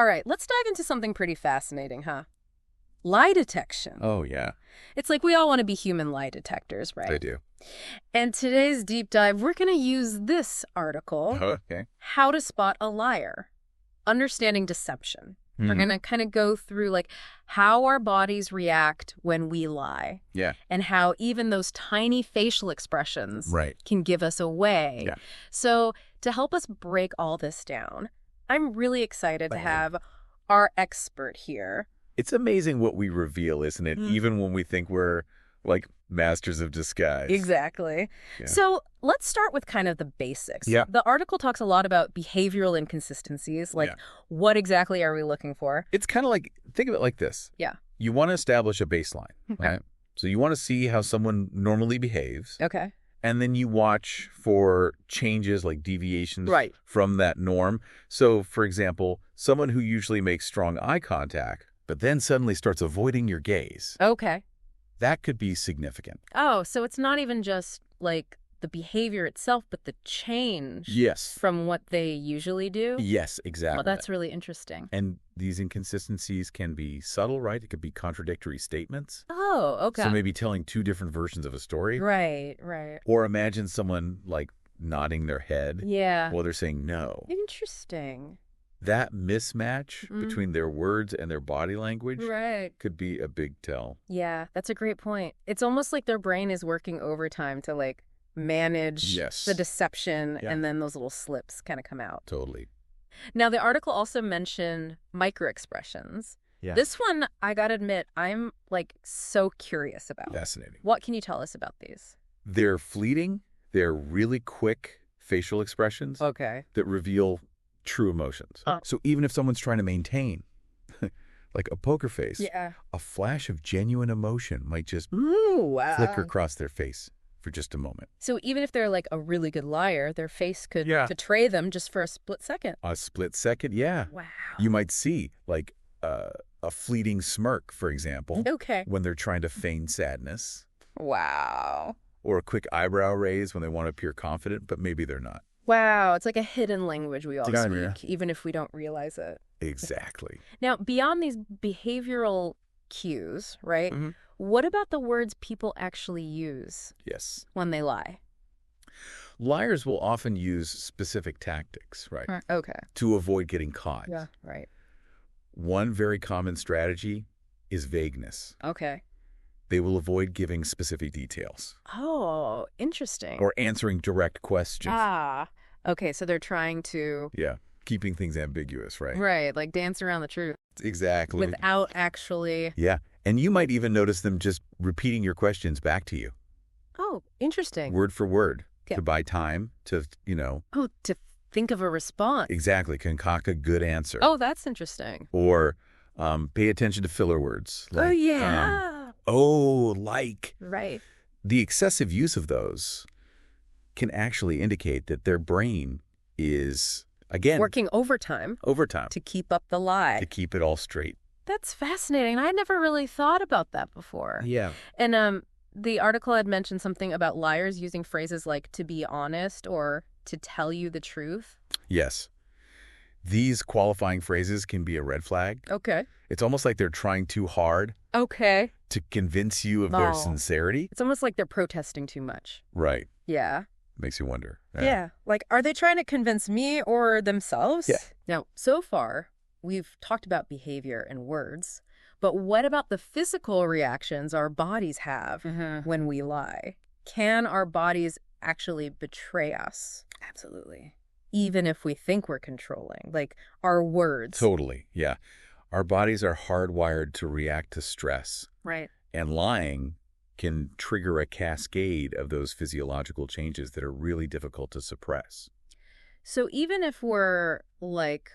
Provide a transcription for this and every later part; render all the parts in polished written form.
All right, let's dive into something pretty fascinating, huh? Lie detection. Oh, yeah. It's like we all want to be human lie detectors, right? I do. And today's deep dive, we're going to use this article, Okay. How to Spot a Liar, Understanding Deception. We're going to kind of go through like how our bodies react when we lie. Yeah. And how even those tiny facial expressions can give us away. Yeah. So to help us break all this down, I'm really excited to have our expert here. It's amazing what we reveal, isn't it? Even when we think we're like masters of disguise. Exactly. Yeah. So let's start with kind of the basics. Yeah. The article talks a lot about behavioral inconsistencies. Like, what exactly are we looking for? It's kind of like, think of it like this. Yeah. You want to establish a baseline, right? So you want to see how someone normally behaves. Okay. And then you watch for changes like deviations Right. from that norm. So, for example, someone who usually makes strong eye contact, but then suddenly starts avoiding your gaze. Okay. That could be significant. Oh, so it's not even just like the behavior itself, but the change Yes. from what they usually do? Yes, exactly. Well, that's really interesting. And these inconsistencies can be subtle, right? It could be contradictory statements. Oh, okay. So maybe telling two different versions of a story. Right, right. Or imagine someone like nodding their head Yeah. while they're saying no. Interesting. That mismatch between their words and their body language could be a big tell. Yeah, that's a great point. It's almost like their brain is working overtime to like manage the deception and then those little slips kind of come out. Totally. Now, the article also mentioned microexpressions. Yeah. This one, I gotta admit, I'm like so curious about. Fascinating. What can you tell us about these? They're fleeting. They're really quick facial expressions Okay. that reveal true emotions. So even if someone's trying to maintain like a poker face, a flash of genuine emotion might just flicker across their face for just a moment. So even if they're like a really good liar, their face could betray them just for a split second. A split second, yeah. Wow. You might see like a fleeting smirk, for example, when they're trying to feign sadness. Wow. Or a quick eyebrow raise when they want to appear confident, but maybe they're not. Wow, it's like a hidden language we all speak, even if we don't realize it. Exactly. Now, beyond these behavioral cues, right, what about the words people actually use when they lie? Liars will often use specific tactics, right? Okay. To avoid getting caught. Yeah, right. One very common strategy is vagueness. Okay. They will avoid giving specific details. Oh, interesting. Or answering direct questions. Okay, so they're trying to... Yeah, keeping things ambiguous, right? Right, like dance around the truth. Exactly. Without actually... Yeah, and you might even notice them just repeating your questions back to you. Oh, interesting. Word for word. To buy time, to, Oh, to think of a response. Exactly, concoct a good answer. Oh, that's interesting. Or pay attention to filler words. Like, oh, yeah. Like. Right. The excessive use of those can actually indicate that their brain is, again, working overtime. To keep up the lie. To keep it all straight. That's fascinating. I never really thought about that before. Yeah. And the article had mentioned something about liars using phrases like to be honest or to tell you the truth. Yes. These qualifying phrases can be a red flag. Okay. It's almost like they're trying too hard. Okay. To convince you of their sincerity. It's almost like they're protesting too much. Right. Yeah. Makes you wonder. Yeah. Like, are they trying to convince me or themselves? Yeah. Now, so far, we've talked about behavior and words, but what about the physical reactions our bodies have when we lie? Can our bodies actually betray us? Absolutely. Even if we think we're controlling, like our words. Totally, yeah. Our bodies are hardwired to react to stress. Right. And lying can trigger a cascade of those physiological changes that are really difficult to suppress. So even if we're like,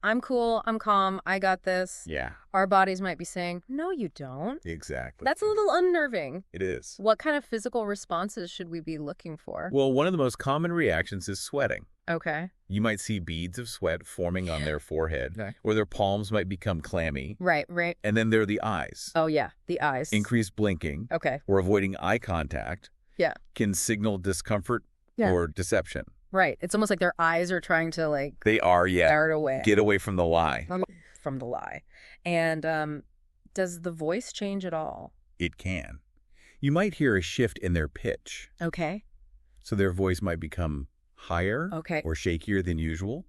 I'm cool, I'm calm, I got this. Yeah. Our bodies might be saying, no, you don't. Exactly. That's a little unnerving. It is. What kind of physical responses should we be looking for? Well, one of the most common reactions is sweating. Okay. You might see beads of sweat forming on their forehead, or their palms might become clammy. Right, right. And then there are the eyes. Oh, yeah, the eyes. Increased blinking. Okay. Or avoiding eye contact. Yeah. Can signal discomfort or deception. Right. It's almost like their eyes are trying to, like... They are, Start away. Get away from the lie. from the lie. And does the voice change at all? It can. You might hear a shift in their pitch. Okay. So their voice might become higher or shakier than usual,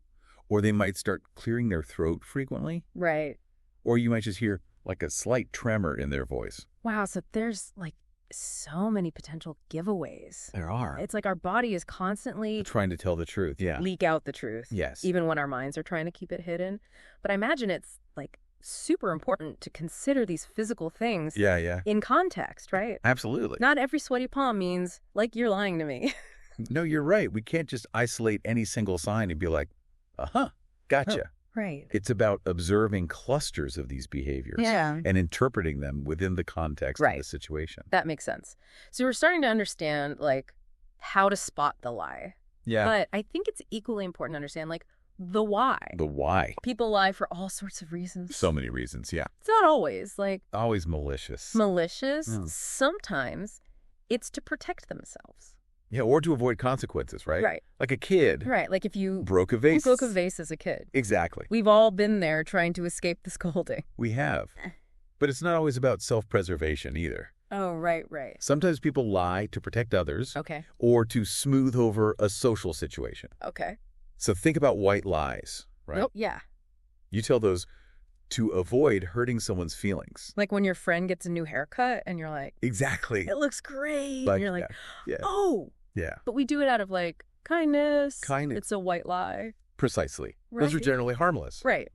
or they might start clearing their throat frequently. Right. Or you might just hear like a slight tremor in their voice. Wow, so there's like so many potential giveaways. There are. It's like our body is constantly trying to tell the truth. Yeah. Leak out the truth. Yes. Even when our minds are trying to keep it hidden. But I imagine it's like super important to consider these physical things in context, right? Absolutely. Not every sweaty palm means like you're lying to me. No, you're right. We can't just isolate any single sign and be like, gotcha. Oh, right. It's about observing clusters of these behaviors and interpreting them within the context of the situation. That makes sense. So we're starting to understand like how to spot the lie. Yeah. But I think it's equally important to understand like the why. The why. People lie for all sorts of reasons. So many reasons, yeah. It's not always like... Always malicious. Malicious. Mm. Sometimes it's to protect themselves. Yeah, or to avoid consequences, right? Right. Like a kid. Right, like if you... broke a vase. Broke a vase as a kid. Exactly. We've all been there trying to escape the scolding. We have. But it's not always about self-preservation either. Oh, right. Sometimes people lie to protect others. Okay. Or to smooth over a social situation. Okay. So think about white lies, right? Oh, yeah. You tell those to avoid hurting someone's feelings. Like when your friend gets a new haircut and you're like... Exactly. It looks great. Like, and you're like, oh. Yeah. But we do it out of like kindness. Kindness. It's a white lie. Precisely. Right. Those are generally harmless. Right.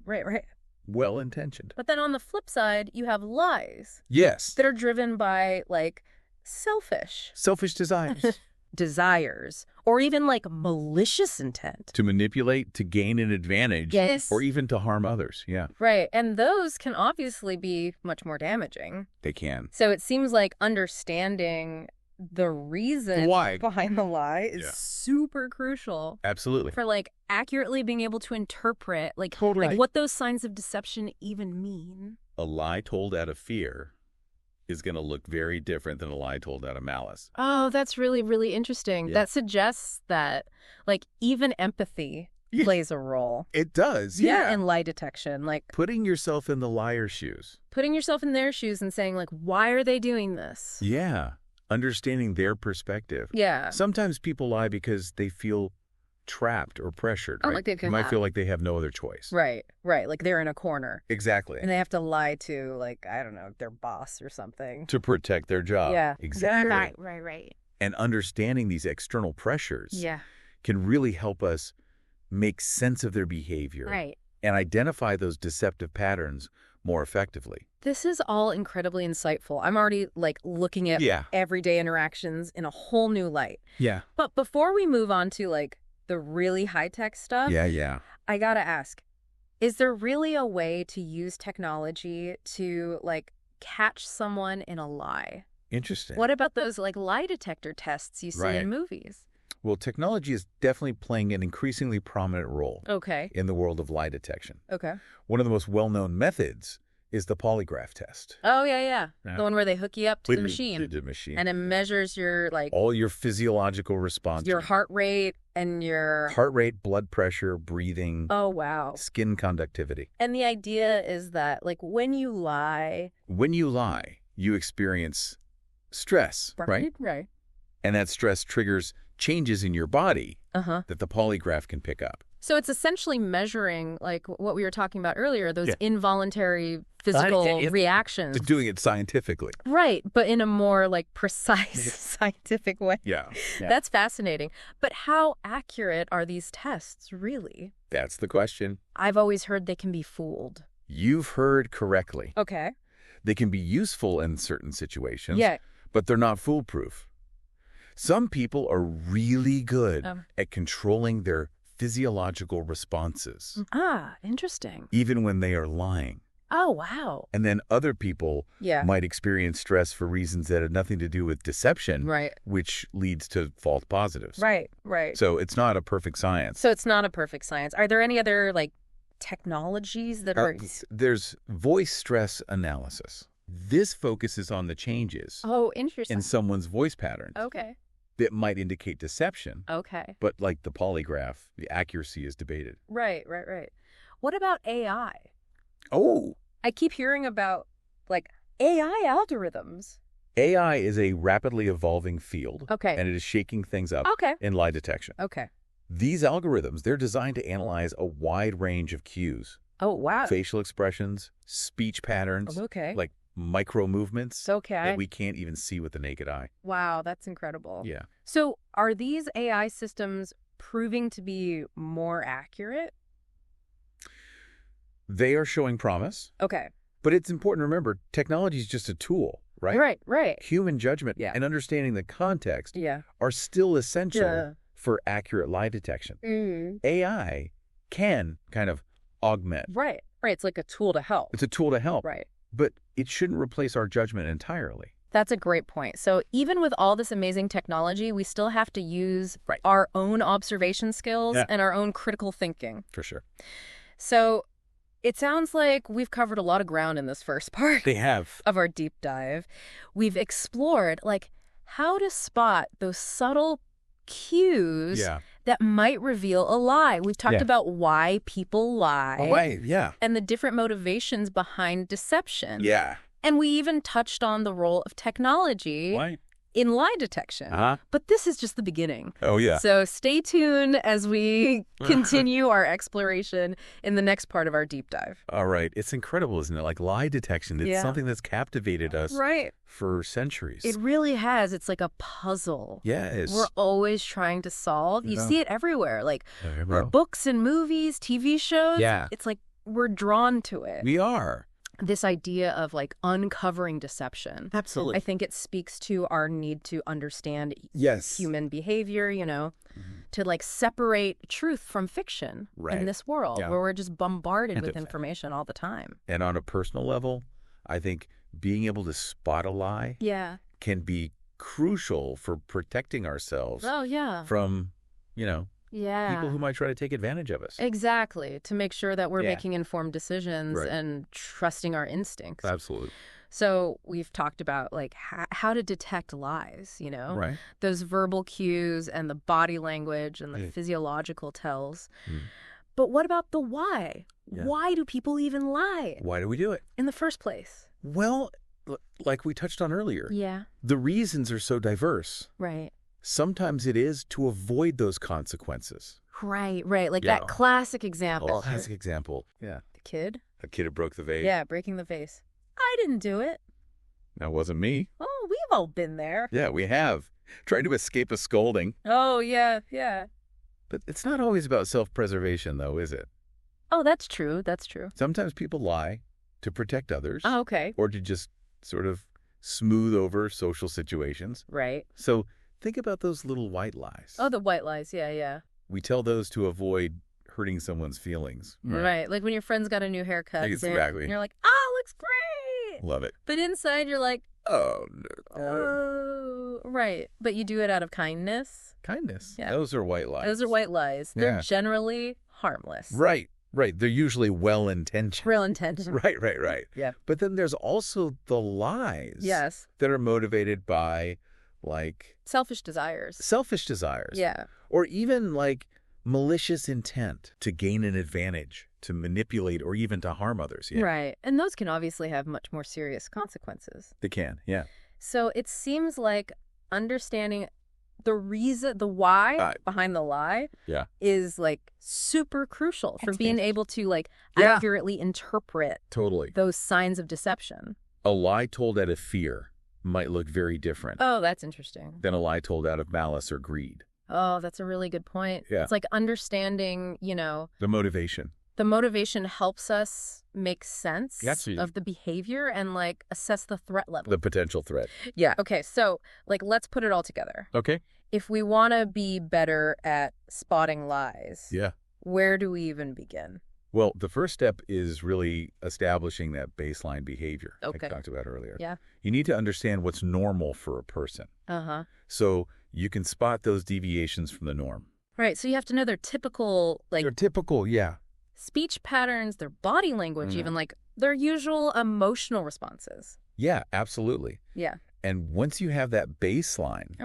Well-intentioned. But then on the flip side, you have lies. Yes. That are driven by like selfish desires. Desires, or even like malicious intent. To manipulate, to gain an advantage, yes, or even to harm others, yeah. Right, and those can obviously be much more damaging. They can. So it seems like understanding the reason behind the lie is super crucial. Absolutely. For like accurately being able to interpret like, totally. Like what those signs of deception even mean. A lie told out of fear is going to look very different than a lie told out of malice. Oh, that's really, really interesting. Yeah. That suggests that, like, even empathy plays a role. It does, yeah. In lie detection. Like, putting yourself in the liar's shoes. Putting yourself in their shoes and saying, like, why are they doing this? Yeah. Understanding their perspective. Yeah. Sometimes people lie because they feel trapped or pressured, right? Like they might feel like they have no other choice. Right. Like they're in a corner. Exactly. And they have to lie to, like, I don't know, their boss or something. To protect their job. Yeah. Exactly. Right. And understanding these external pressures can really help us make sense of their behavior. Right. And identify those deceptive patterns more effectively. This is all incredibly insightful. I'm already like looking at everyday interactions in a whole new light. Yeah. But before we move on to like the really high-tech stuff, I gotta ask, is there really a way to use technology to like catch someone in a lie? Interesting. What about those like lie detector tests you see in movies? Well, technology is definitely playing an increasingly prominent role in the world of lie detection. Okay. One of the most well-known methods is the polygraph test. Oh, yeah. The one where they hook you up to the machine. The machine. And it measures your, like... all your physiological responses. Your heart rate and your... heart rate, blood pressure, breathing. Oh, wow. Skin conductivity. And the idea is that, like, when you lie... when you lie, you experience stress, right? Right. And that stress triggers changes in your body that the polygraph can pick up. So it's essentially measuring, like what we were talking about earlier, those involuntary physical reactions. Doing it scientifically. Right, but in a more like precise scientific way. Yeah. That's fascinating. But how accurate are these tests, really? That's the question. I've always heard they can be fooled. You've heard correctly. Okay. They can be useful in certain situations, but they're not foolproof. Some people are really good at controlling their physiological responses. Ah, interesting. Even when they are lying. Oh, wow. And then other people might experience stress for reasons that have nothing to do with deception, which leads to false positives. Right. So it's not a perfect science. Are there any other, like, technologies that are... There's voice stress analysis. This focuses on the changes interesting. in someone's voice patterns. Okay. That might indicate deception. Okay. But like the polygraph, the accuracy is debated. Right. What about AI? Oh. I keep hearing about, like, AI algorithms. AI is a rapidly evolving field. Okay. And it is shaking things up in lie detection. Okay. These algorithms, they're designed to analyze a wide range of cues. Oh, wow. Facial expressions, speech patterns, like micro movements that we can't even see with the naked eye. Wow, that's incredible. Yeah. So are these AI systems proving to be more accurate? They are showing promise. Okay. But it's important to remember, technology is just a tool, right? Right. Human judgment and understanding the context are still essential for accurate lie detection. AI can kind of augment. Right. It's like a tool to help. It's a tool to help. Right. But it shouldn't replace our judgment entirely. That's a great point. So even with all this amazing technology, we still have to use our own observation skills and our own critical thinking. For sure. So it sounds like we've covered a lot of ground in this first part. They have. Of our deep dive. We've explored, like, how to spot those subtle cues that might reveal a lie. We've talked about why people lie. And the different motivations behind deception. And we even touched on the role of technology in lie detection. But this is just the beginning. So stay tuned as we continue our exploration in the next part of our deep dive. All right. It's incredible, isn't it? Like lie detection. It's something that's captivated us for centuries. It really has. It's like a puzzle. Yes. We're always trying to solve. You see it everywhere. Like books and movies, TV shows. It's like we're drawn to it. We are. This idea of, like, uncovering deception. Absolutely. I think it speaks to our need to understand human behavior, to, like, separate truth from fiction in this world where we're just bombarded with information all the time. And on a personal level, I think being able to spot a lie can be crucial for protecting ourselves from, people who might try to take advantage of us. Exactly. To make sure that we're making informed decisions and trusting our instincts. Absolutely. So we've talked about, like, how to detect lies, those verbal cues and the body language and the physiological tells. But what about the why? Why do people even lie? Why do we do it? In the first place? Well, like we touched on earlier, the reasons are so diverse. Right. Sometimes it is to avoid those consequences. Right. Like that classic example. Classic example. The kid? The kid who broke the vase. Yeah, breaking the vase. I didn't do it. That wasn't me. Oh, we've all been there. Yeah, we have. Trying to escape a scolding. Oh, yeah. But it's not always about self-preservation, though, is it? Oh, that's true. Sometimes people lie to protect others. Oh, okay. Or to just sort of smooth over social situations. Right. So think about those little white lies. Oh, the white lies. Yeah. We tell those to avoid hurting someone's feelings. Right. Like when your friend's got a new haircut. Exactly. And you're like, oh, looks great. Love it. But inside you're like, oh, no. Oh, right. But you do it out of kindness. Kindness. Yeah. Those are white lies. Those are white lies. They're generally harmless. Right. They're usually well-intentioned. Real-intentioned. Right. Yeah. But then there's also the lies. Yes. That are motivated by, like... Selfish desires. Yeah. Or even, like, malicious intent to gain an advantage, to manipulate, or even to harm others. Yeah. Right. And those can obviously have much more serious consequences. They can, yeah. So it seems like understanding the reason, the why behind the lie is, like, super crucial for being able to, like, accurately interpret those signs of deception. A lie told out of fear might look very different. Oh, that's interesting. Than a lie told out of malice or greed. Oh, that's a really good point. Yeah. It's like understanding, the motivation. The motivation helps us make sense of the behavior and, like, assess the threat level. The potential threat. Yeah. Okay, so, like, let's put it all together. Okay. If we want to be better at spotting lies, where do we even begin? Well, the first step is really establishing that baseline behavior I talked about earlier. Yeah. You need to understand what's normal for a person. Uh-huh. So you can spot those deviations from the norm. Right. So you have to know their typical, like... Their typical, speech patterns, their body language, even, like, their usual emotional responses. Yeah, absolutely. Yeah. And once you have that baseline...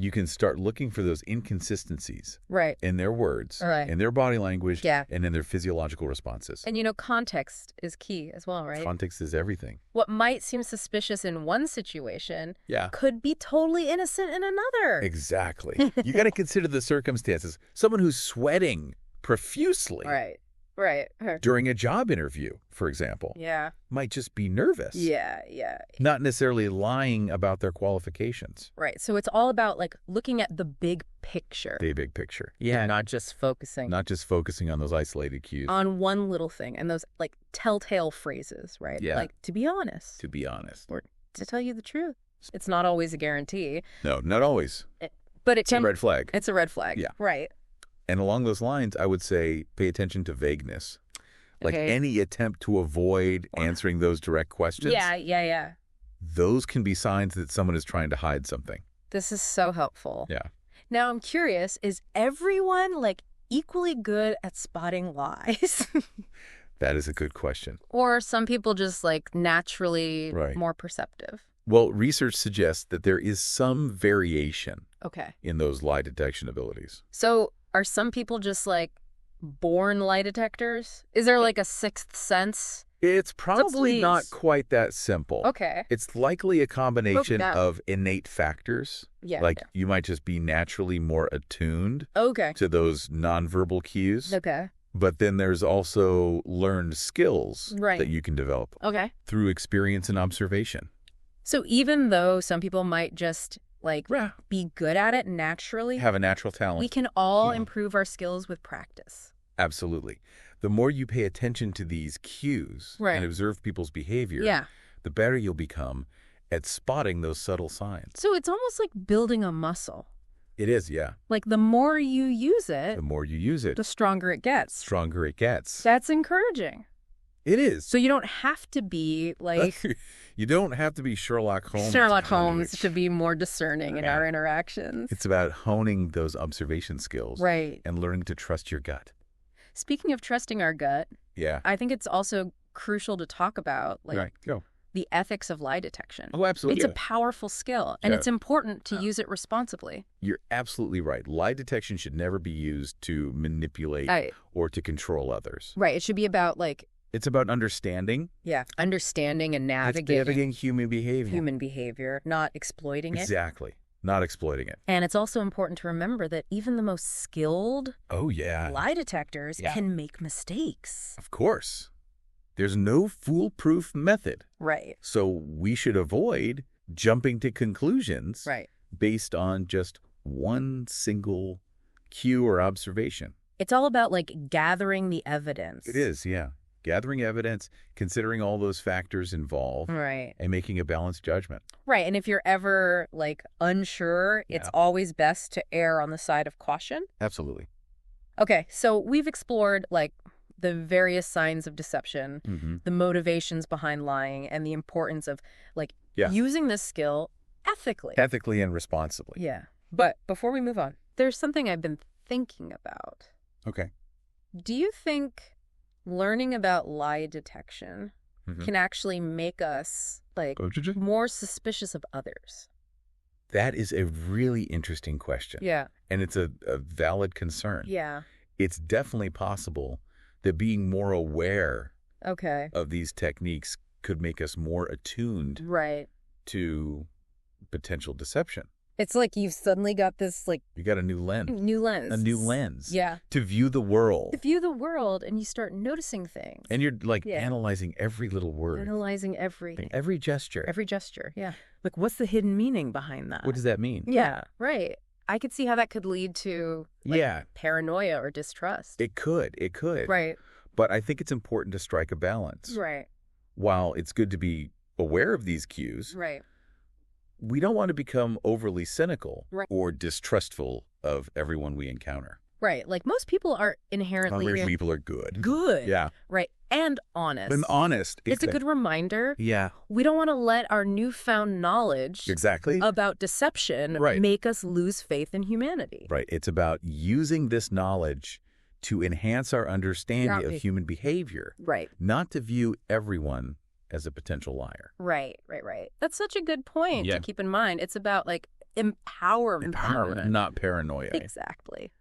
you can start looking for those inconsistencies in their words, in their body language, and in their physiological responses. And, context is key as well, right? Context is everything. What might seem suspicious in one situation could be totally innocent in another. Exactly. You got to consider the circumstances. Someone who's sweating profusely during a job interview, for example, might just be nervous. Not necessarily lying about their qualifications. Right. So it's all about looking at the big picture. The big picture. Yeah. Not just focusing. Not just focusing on those isolated cues. On one little thing and those telltale phrases, right? Yeah. To be honest. To be honest. Or to tell you the truth. It's not always a guarantee. No, not always. But it's a red flag. It's a red flag. Yeah. Right. And along those lines, I would say pay attention to vagueness. Any attempt to avoid answering those direct questions. Yeah. Those can be signs that someone is trying to hide something. This is so helpful. Yeah. Now, I'm curious, is everyone equally good at spotting lies? That is a good question. Or are some people just naturally more perceptive? Well, research suggests that there is some variation in those lie detection abilities. So are some people just born lie detectors? Is there a sixth sense? It's probably not quite that simple. Okay. It's likely a combination of innate factors. Yeah. You might just be naturally more attuned to those nonverbal cues. Okay. But then there's also learned skills that you can develop through experience and observation. So even though some people might just be good at it naturally, have a natural talent, we can all improve our skills with practice. Absolutely. The more you pay attention to these cues and observe people's behavior, the better you'll become at spotting those subtle signs. So it's almost like building a muscle. It is, yeah. The more you use it, the stronger it gets. Stronger it gets. That's encouraging. It is. So you don't have to be you don't have to be Sherlock Holmes. To be more discerning in our interactions. It's about honing those observation skills. And learning to trust your gut. Speaking of trusting our gut, I think it's also crucial to talk about the ethics of lie detection. Oh, absolutely. It's a powerful skill, and it's important to use it responsibly. You're absolutely right. Lie detection should never be used to manipulate or to control others. Right. It should be about it's about understanding. Yeah. Understanding and navigating human behavior, not exploiting it. Exactly. Not exploiting it. And it's also important to remember that even the most skilled lie detectors can make mistakes. Of course. There's no foolproof method. Right. So we should avoid jumping to conclusions based on just one single cue or observation. It's all about gathering the evidence. It is, yeah. Gathering evidence, considering all those factors involved, and making a balanced judgment. Right, and if you're ever, unsure, it's always best to err on the side of caution. Absolutely. Okay, so we've explored, the various signs of deception, the motivations behind lying, and the importance of, using this skill ethically. Ethically and responsibly. Yeah. But before we move on, there's something I've been thinking about. Okay. Do you think learning about lie detection can actually make us more suspicious of others? That is a really interesting question. Yeah. And it's a valid concern. Yeah. It's definitely possible that being more aware of these techniques could make us more attuned to potential deception. It's you've suddenly got this you got a new lens. A new lens. Yeah. To view the world. And you start noticing things. And you're analyzing every little word. Analyzing everything. Every gesture. Yeah. What's the hidden meaning behind that? What does that mean? Yeah, right. I could see how that could lead to paranoia or distrust. It could. Right. But I think it's important to strike a balance. Right. While it's good to be aware of these cues. Right. We don't want to become overly cynical or distrustful of everyone we encounter. Right. Most people are inherently... Most people are good. Good. Yeah. Right. And honest. And honest. It's a good reminder. Yeah. We don't want to let our newfound knowledge about deception make us lose faith in humanity. Right. It's about using this knowledge to enhance our understanding of human behavior. Right. Not to view everyone as a potential liar. Right. That's such a good point to keep in mind. It's about empowerment. Not paranoia. Exactly.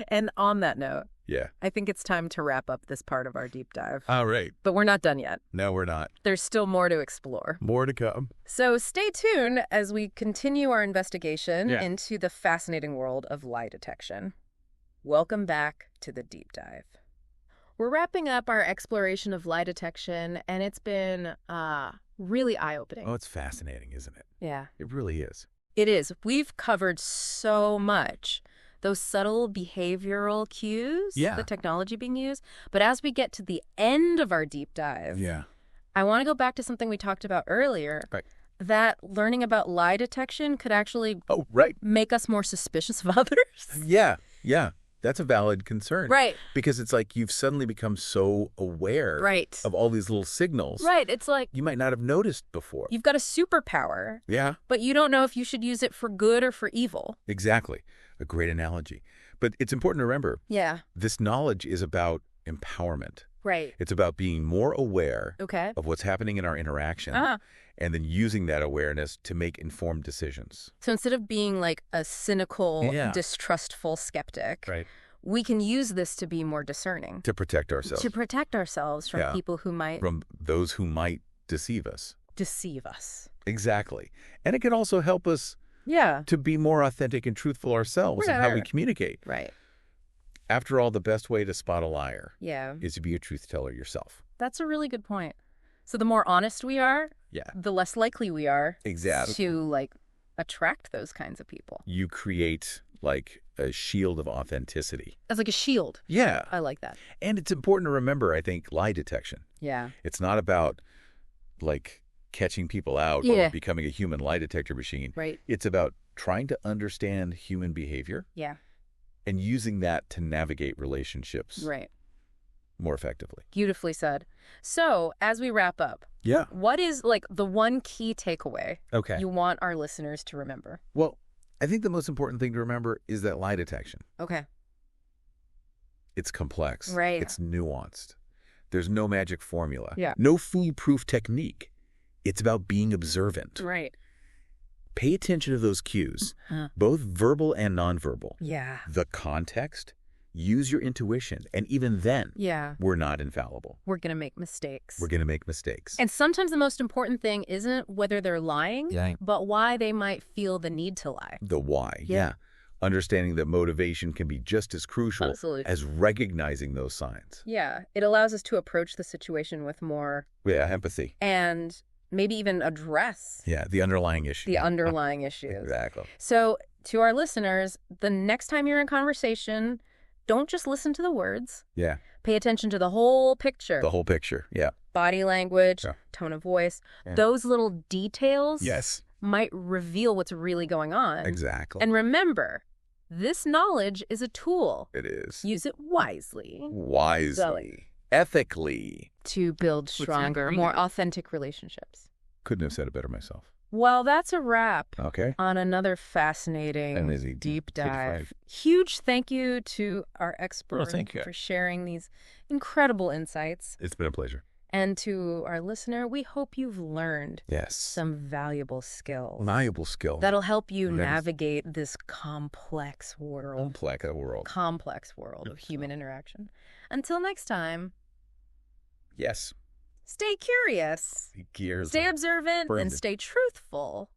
And on that note, yeah, I think it's time to wrap up this part of our deep dive. All right. But we're not done yet. No, we're not. There's still more to explore. More to come. So stay tuned as we continue our investigation into the fascinating world of lie detection. Welcome back to the deep dive. We're wrapping up our exploration of lie detection, and it's been really eye-opening. Oh, it's fascinating, isn't it? Yeah. It really is. It is. We've covered so much. Those subtle behavioral cues, the technology being used. But as we get to the end of our deep dive, I want to go back to something we talked about earlier, that learning about lie detection could actually make us more suspicious of others. Yeah. That's a valid concern. Right. Because it's like you've suddenly become so aware of all these little signals. Right. It's like you might not have noticed before. You've got a superpower. Yeah. But you don't know if you should use it for good or for evil. Exactly. A great analogy. But it's important to remember, this knowledge is about empowerment. Right. It's about being more aware of what's happening in our interaction and then using that awareness to make informed decisions. So instead of being like a cynical, distrustful skeptic, we can use this to be more discerning. To protect ourselves. To protect ourselves from people who might... From those who might deceive us. Deceive us. Exactly. And it can also help us to be more authentic and truthful ourselves in how we communicate. Right. After all, the best way to spot a liar is to be a truth teller yourself. That's a really good point. So the more honest we are, the less likely we are to like attract those kinds of people. You create like a shield of authenticity. As like a shield. Yeah. I like that. And it's important to remember, I think, lie detection. Yeah. It's not about like catching people out or becoming a human lie detector machine. Right. It's about trying to understand human behavior. Yeah. And using that to navigate relationships more effectively. Beautifully said. So, as we wrap up, what is like the one key takeaway you want our listeners to remember? Well, I think the most important thing to remember is that lie detection. Okay. It's complex. Right. It's nuanced. There's no magic formula. Yeah. No foolproof technique. It's about being observant. Right. Pay attention to those cues, both verbal and nonverbal. Yeah. The context, use your intuition, and even then, we're not infallible. We're going to make mistakes. We're going to make mistakes. And sometimes the most important thing isn't whether they're lying, but why they might feel the need to lie. The why, Understanding that motivation can be just as crucial as recognizing those signs. Yeah. It allows us to approach the situation with more... empathy. And... maybe even address the underlying issue. The underlying issues. Exactly. So to our listeners, the next time you're in conversation, don't just listen to the words. Yeah. Pay attention to the whole picture. The whole picture, Body language, tone of voice. Those little details might reveal what's really going on. Exactly. And remember, this knowledge is a tool. It is. Use it wisely. Wisely. Ethically. To build stronger, more authentic relationships. Couldn't have said it better myself. Well, that's a wrap on another fascinating deep dive. Huge thank you to our expert for sharing these incredible insights. It's been a pleasure. And to our listener, we hope you've learned some valuable skills. Valuable skill. That'll help you navigate this complex world. Complex world of human interaction. Until next time. Yes. Stay curious. Stay observant and stay truthful.